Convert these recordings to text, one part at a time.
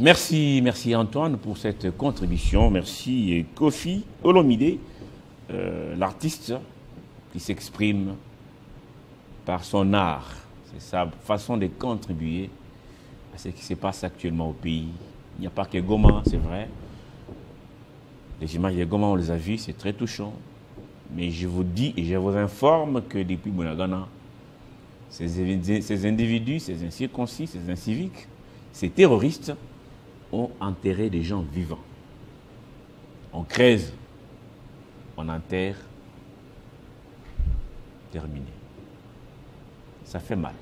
Merci Antoine pour cette contribution. Merci Kofi Olomide, l'artiste qui s'exprime par son art. C'est sa façon de contribuer à ce qui se passe actuellement au pays. Il n'y a pas que Goma, c'est vrai. Les images de Goma, on les a vues, c'est très touchant. Mais je vous dis et je vous informe que depuis Bunagana, ces individus, ces incirconcis, ces inciviques, ces terroristes ont enterré des gens vivants. On creuse, on enterre, terminé. Ça fait mal.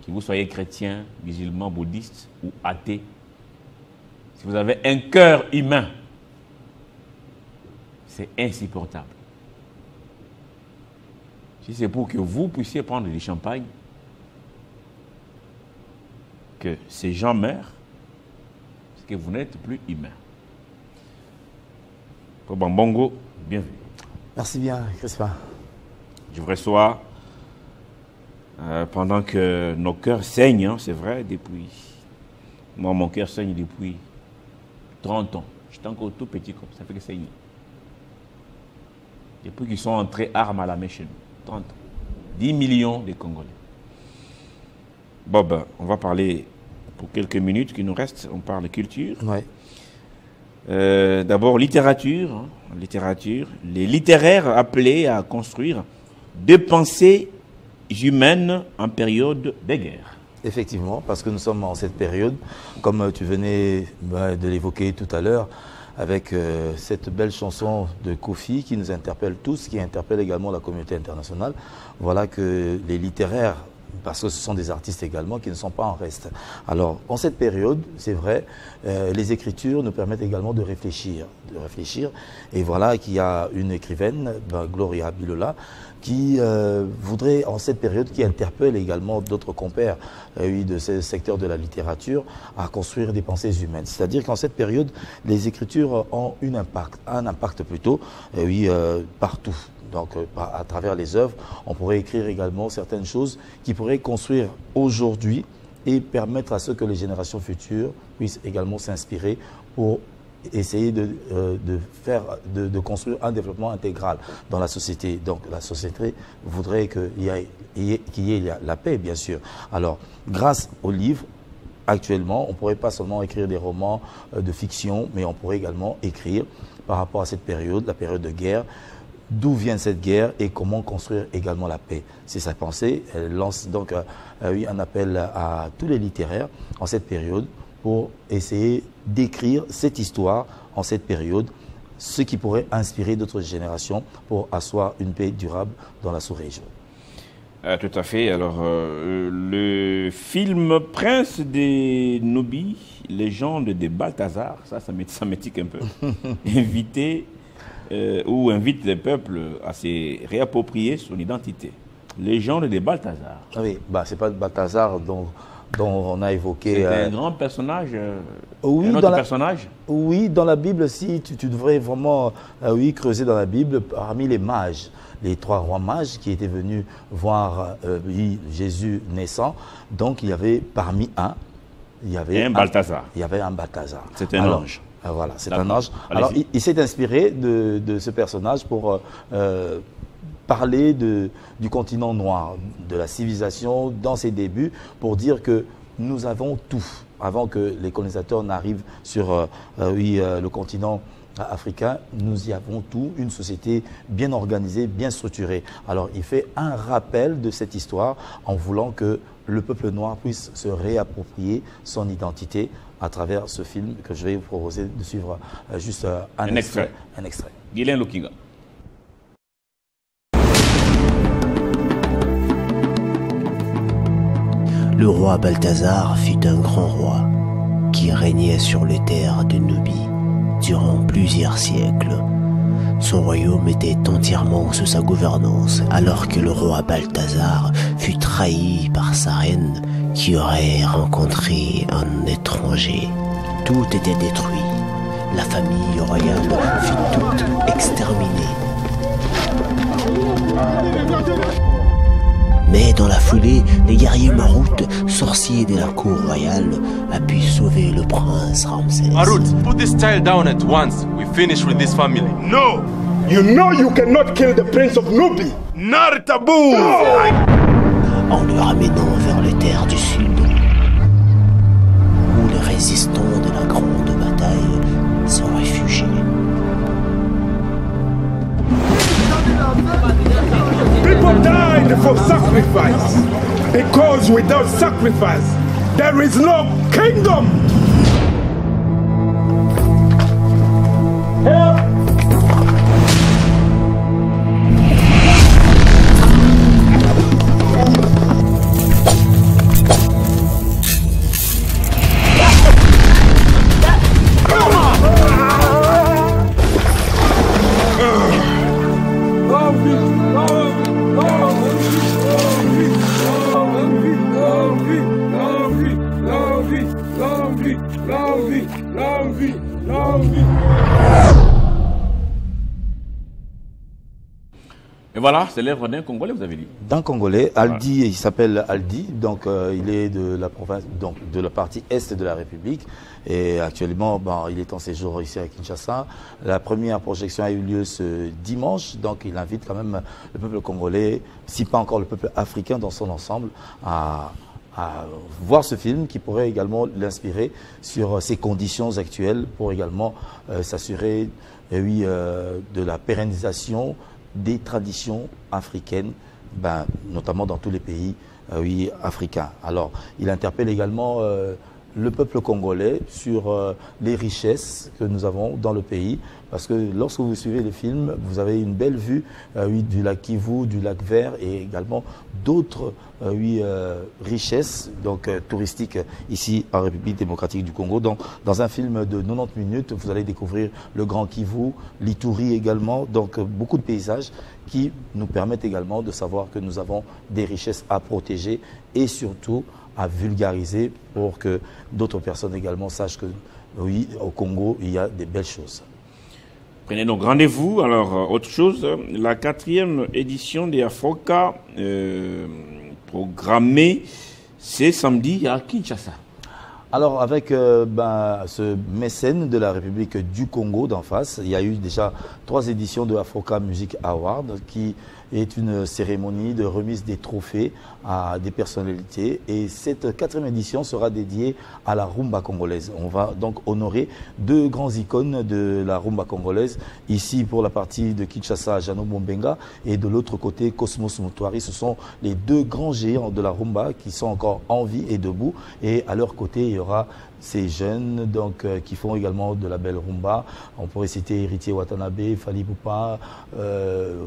Que vous soyez chrétien, musulman, bouddhiste ou athée, si vous avez un cœur humain, c'est insupportable. Si c'est pour que vous puissiez prendre du champagne, que ces gens meurent, c'est que vous n'êtes plus humain. Bongo, bienvenue. Merci bien, Crispin. Je vous reçois pendant que nos cœurs saignent, hein, c'est vrai, depuis... Moi, mon cœur saigne depuis 30 ans. J'étais encore tout petit comme ça, fait que saigne. Depuis qu'ils sont entrés armes à la main chez nous. 30 ans. 10 millions de Congolais. Bob, on va parler pour quelques minutes qui nous restent. On parle de culture. Ouais. D'abord, littérature. Hein, littérature. Les littéraires appelés à construire des pensées humaines en période de guerre. Effectivement, parce que nous sommes en cette période, comme tu venais de l'évoquer tout à l'heure, avec cette belle chanson de Kofi qui nous interpelle tous, qui interpelle également la communauté internationale. Voilà que les littéraires, parce que ce sont des artistes également qui ne sont pas en reste. Alors, en cette période, c'est vrai, les écritures nous permettent également de réfléchir. Et voilà qu'il y a une écrivaine, Gloria Bilola, qui voudrait, en cette période, qui interpelle également d'autres compères de ce secteur de la littérature, à construire des pensées humaines. C'est-à-dire qu'en cette période, les écritures ont un impact plutôt, partout. Donc, à travers les œuvres, on pourrait écrire également certaines choses qui pourraient construire aujourd'hui et permettre à ce que les générations futures puissent également s'inspirer pour essayer de construire un développement intégral dans la société. Donc la société voudrait qu'il y ait la paix, bien sûr. Alors, grâce aux livres, actuellement, on ne pourrait pas seulement écrire des romans de fiction, mais on pourrait également écrire par rapport à cette période, la période de guerre, d'où vient cette guerre et comment construire également la paix. C'est sa pensée. Elle lance donc un appel à tous les littéraires en cette période pour essayer d'écrire cette histoire en cette période, ce qui pourrait inspirer d'autres générations pour asseoir une paix durable dans la sous-région. Tout à fait. Alors, le film Prince des Nubie, légende de Balthazar, ça m'étique un peu, invite les peuples à se réapproprier son identité. Légende de Balthazar. Oui, c'est pas Balthazar dont on a évoqué... C'est un grand personnage, oui, un autre personnage. Oui, dans la Bible, si tu devrais vraiment creuser dans la Bible, parmi les mages, les 3 rois mages qui étaient venus voir Jésus naissant, donc il y avait parmi il y avait un Balthazar. C'est un ange. Voilà, c'est un ange. Alors, il s'est inspiré de ce personnage pour... parler du continent noir, de la civilisation dans ses débuts, pour dire que nous avons tout, avant que les colonisateurs n'arrivent sur le continent africain, nous y avons tout, une société bien organisée, bien structurée. Alors il fait un rappel de cette histoire en voulant que le peuple noir puisse se réapproprier son identité à travers ce film que je vais vous proposer de suivre juste un extrait. Guylain Lokinga. Le roi Balthazar fut un grand roi qui régnait sur les terres de Nubie durant plusieurs siècles. Son royaume était entièrement sous sa gouvernance, alors que le roi Balthazar fut trahi par sa reine qui aurait rencontré un étranger. Tout était détruit. La famille royale fut toute exterminée. Mais dans la foulée, les guerriers maroutes, sorciers de la cour royale, a pu sauver le prince Ramsès. Marut, put this child down at once. We finish with this family. No! You know you cannot kill the prince of Nubi! Not taboo! En le ramenant vers les terres du sud, où les résistants de la grande bataille se réfugiaient. People died for sacrifice, because without sacrifice, there is no kingdom! Et voilà, c'est l'œuvre d'un Congolais, vous avez dit. D'un Congolais, Aldi, il s'appelle Aldi, donc il est de la province, donc de la partie est de la République. Et actuellement, il est en séjour ici à Kinshasa. La première projection a eu lieu ce dimanche, donc il invite quand même le peuple congolais, si pas encore le peuple africain dans son ensemble, à voir ce film qui pourrait également l'inspirer sur ses conditions actuelles pour également s'assurer de la pérennisation des traditions africaines, notamment dans tous les pays africains. Alors, il interpelle également le peuple congolais sur les richesses que nous avons dans le pays, parce que lorsque vous suivez le film, vous avez une belle vue du lac Kivu, du lac Vert et également d'autres richesses touristiques ici en République démocratique du Congo. Donc, dans un film de 90 minutes, vous allez découvrir le Grand Kivu, l'Ituri également, donc beaucoup de paysages qui nous permettent également de savoir que nous avons des richesses à protéger et surtout à vulgariser pour que d'autres personnes également sachent que oui, au Congo, il y a des belles choses. Prenez donc rendez-vous. Alors, autre chose, la 4e édition des Afroca programmée, c'est samedi à Kinshasa. Alors, avec ce mécène de la République du Congo d'en face, il y a eu déjà 3 éditions de Africa Music Award qui est une cérémonie de remise des trophées à des personnalités. Et cette 4e édition sera dédiée à la rumba congolaise. On va donc honorer 2 grands icônes de la rumba congolaise. Ici, pour la partie de Kinshasa, Jano Bombenga, et de l'autre côté, Cosmos Moutouari. Ce sont les 2 grands géants de la rumba qui sont encore en vie et debout. Et à leur côté, il y aura ces jeunes qui font également de la belle rumba. On pourrait citer Héritier Watanabe, Fali Poupa,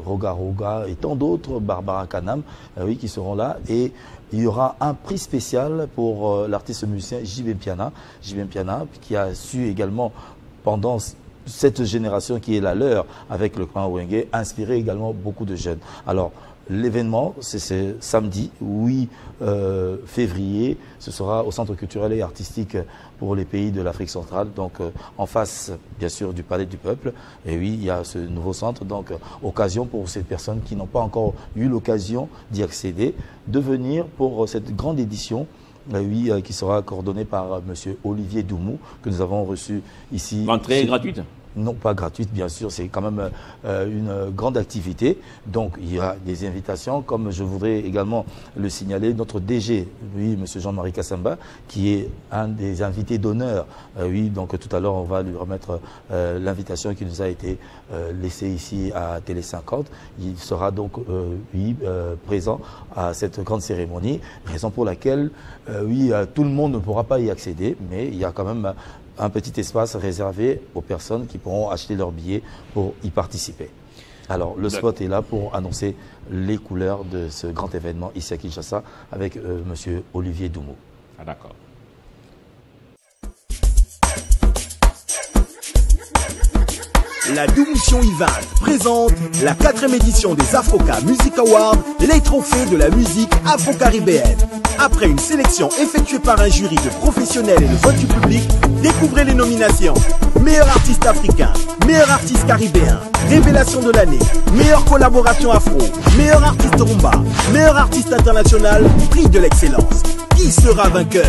Roga Roga et tant d'autres, Barbara Kanam, qui seront là. Et il y aura un prix spécial pour l'artiste musicien JB Piana, qui a su également, pendant cette génération qui est la leur avec le clan Wenge, inspirer également beaucoup de jeunes. Alors, l'événement, c'est samedi 8 février. Ce sera au Centre culturel et artistique pour les pays de l'Afrique centrale, donc en face, bien sûr, du Palais du Peuple. Et oui, il y a ce nouveau centre, donc occasion pour ces personnes qui n'ont pas encore eu l'occasion d'y accéder, de venir pour cette grande édition. Qui sera coordonnée par M. Olivier Doumou, que nous avons reçu ici. L'entrée est gratuite ? Non, pas gratuite, bien sûr, c'est quand même une grande activité. Donc, il y a des invitations, comme je voudrais également le signaler, notre DG, M. Jean-Marie Kassamba, qui est un des invités d'honneur. Donc tout à l'heure, on va lui remettre l'invitation qui nous a été laissée ici à Télé 50. Il sera donc, présent à cette grande cérémonie, raison pour laquelle, tout le monde ne pourra pas y accéder, mais il y a quand même un petit espace réservé aux personnes qui pourront acheter leurs billets pour y participer. Alors, le spot est là pour annoncer les couleurs de ce grand événement ici à Kinshasa avec M. Olivier Doumou. Ah, d'accord. La Doumission Event présente la 4e édition des Afroca Music Awards, les trophées de la musique afro-caribéenne. Après une sélection effectuée par un jury de professionnels et le vote du public, découvrez les nominations. Meilleur artiste africain, meilleur artiste caribéen, révélation de l'année, meilleure collaboration afro, meilleur artiste rumba, meilleur artiste international, prix de l'excellence. Qui sera vainqueur?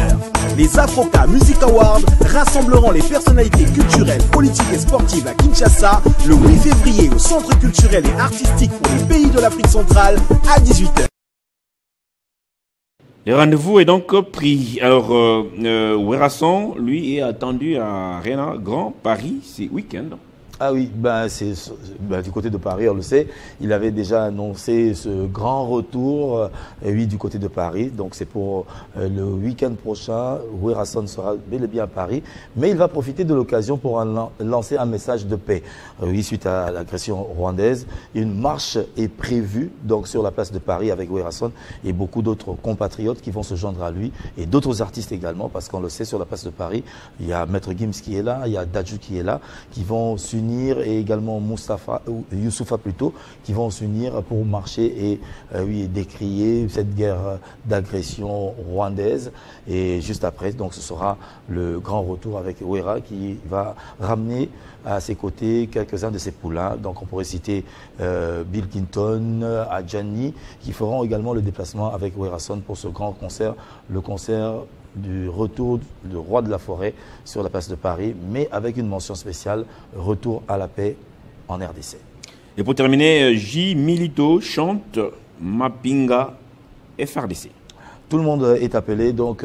Les Afroca Music Awards rassembleront les personnalités culturelles, politiques et sportives à Kinshasa le 8 février au Centre culturel et artistique pour les pays de l'Afrique centrale à 18h. Le rendez-vous est donc pris. Alors, Werrason, lui, est attendu à Arena Grand Paris, c'est week-end. Ah oui, c'est du côté de Paris, on le sait. Il avait déjà annoncé ce grand retour, oui, du côté de Paris. Donc c'est pour le week-end prochain. Werrason sera bel et bien à Paris. Mais il va profiter de l'occasion pour lancer un message de paix. Oui, suite à l'agression rwandaise, une marche est prévue donc sur la place de Paris avec Werrason et beaucoup d'autres compatriotes qui vont se joindre à lui et d'autres artistes également, parce qu'on le sait, sur la place de Paris, il y a Maître Gims qui est là, il y a Dadju qui est là, qui vont s'unir, et également Youssoufa plutôt, qui vont s'unir pour marcher et oui, décrier cette guerre d'agression rwandaise. Et juste après, donc, ce sera le grand retour avec Wera qui va ramener à ses côtés quelques-uns de ses poulains. Donc on pourrait citer Bill Clinton, Adjani, qui feront également le déplacement avec Werrason pour ce grand concert, le concert du retour du roi de la forêt sur la place de Paris, mais avec une mention spéciale, retour à la paix en RDC. Et pour terminer, J. Milito chante Mapinga FRDC. Tout le monde est appelé donc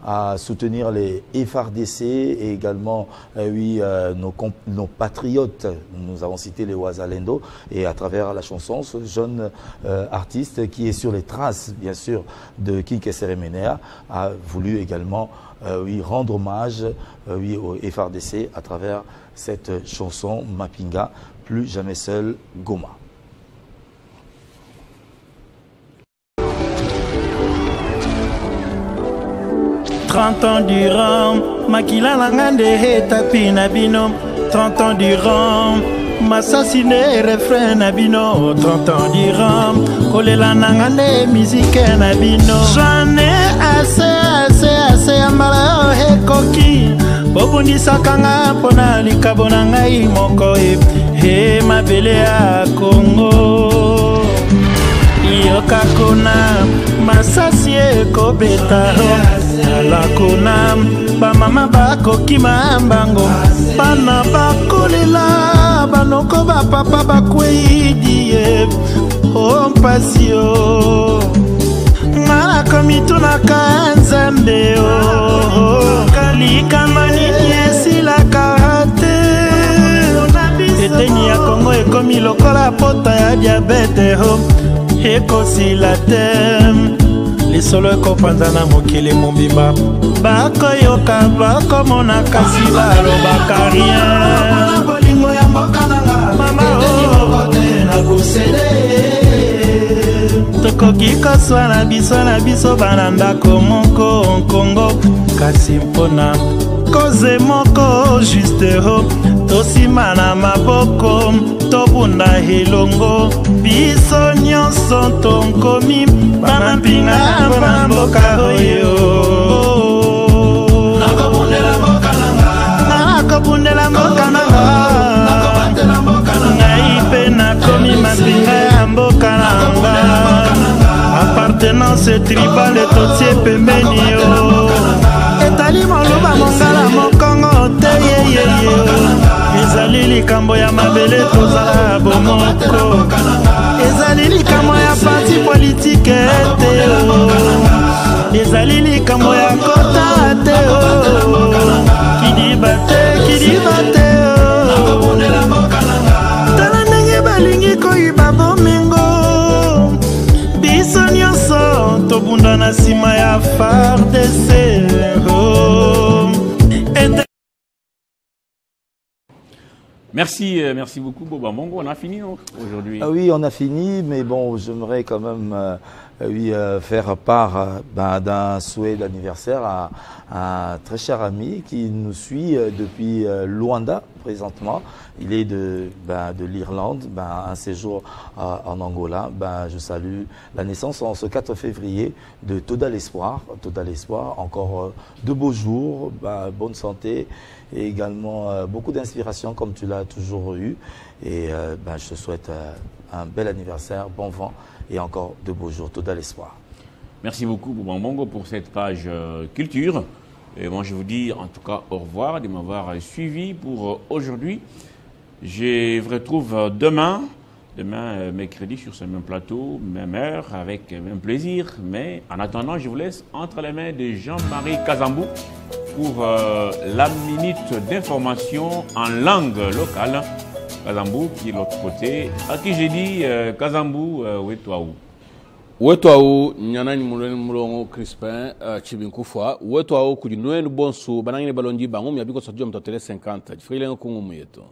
à soutenir les FRDC et également nos patriotes. Nous avons cité les Wazalendo et à travers la chanson, ce jeune artiste qui est sur les traces bien sûr de King Keseremenea a voulu également rendre hommage au FRDC à travers cette chanson Mapinga, plus jamais seul, Goma. 30 ans durant, makila langande tapi nabino. 30 ans durant, m'assassiner refrain nabino. 30 ans durant, kolela nangande musique nabino. J'en ai assez ambala hekoki. Bobundisa kanga pona likabona ngai moko he mabele ya Congo. Yokakona masasi ekobeta alakona bamama bakokima mbango bana bakolela banoko bapapa bakweyidie ompasio ngala komitunaka nzambe likamba nini esilaka te eteni ya Kongo ekomi lokola pota ya diabete ekosila te lisolo ekopanzana mokili mobimba bakoyoka bakomona kasi balobaka rien bolingo ya mboka nanga mama okote na kosele tokoki koswana na biso bana ndako moko Kongo kasi mpona koze moko juste ho tosima na maboko tobunda elongo biso nyonso tonkomi bamampinga bana mboka oyo nakobundela mboka nanga ngai mpe nakomi mampinga ya mboka nanga appartenance tribale totie pembeni yo etali moluba mongala mokongo te yeyeye ezali likambo ya mabele tozala bomoko ezali likambo ya parti politike te ezali likambo ya kota te kidiba te tala ndenge balingi koyiba bomengo biso nyonso tobunda na nsima ya FARDC. Merci beaucoup Boba Mongo. On a fini aujourd'hui. Ah oui, on a fini, mais bon, j'aimerais quand même faire part d'un souhait d'anniversaire à un très cher ami qui nous suit depuis Luanda présentement. Il est de l'Irlande, un séjour en Angola. Je salue la naissance en ce 4 février de Toda l'Espoir. Toda l'Espoir, encore de beaux jours, bonne santé et également beaucoup d'inspiration comme tu l'as toujours eu. Et je te souhaite un bel anniversaire, bon vent et encore de beaux jours. Toda l'Espoir. Merci beaucoup Bongo pour cette page culture. Et moi je vous dis en tout cas au revoir de m'avoir suivi pour aujourd'hui. Je vous retrouve demain mercredi sur ce même plateau, même heure, avec même plaisir. Mais en attendant, je vous laisse entre les mains de Jean-Marie Kazambou pour la minute d'information en langue locale. Kazambou qui est de l'autre côté. À qui j'ai dit Kazambou, où est toi où? Wetuau nyana ni mulongo Crispin Chibinkufwa wetuau kujinwe bonsu banangine balonji bangu myabiko sodio mtotele 50 jifile kungu muyeto.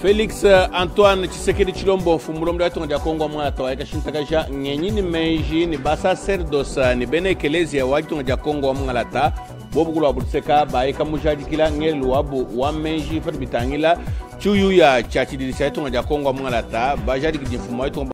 Félix Antoine Tshisekedi Chilombo fumulomdo yatonga dia Kongo mwana tawaika shintakaja nyenyini menji ni basa serdosa ni bene ekelezia wakitonga dia Kongo mwangalata bobu kula butseka baika mujadikila ngelu wabu wa menji fatibitangila chuyu ya chachidilisa yatonga dia Kongo mwangalata bajadiki jifumo yatonga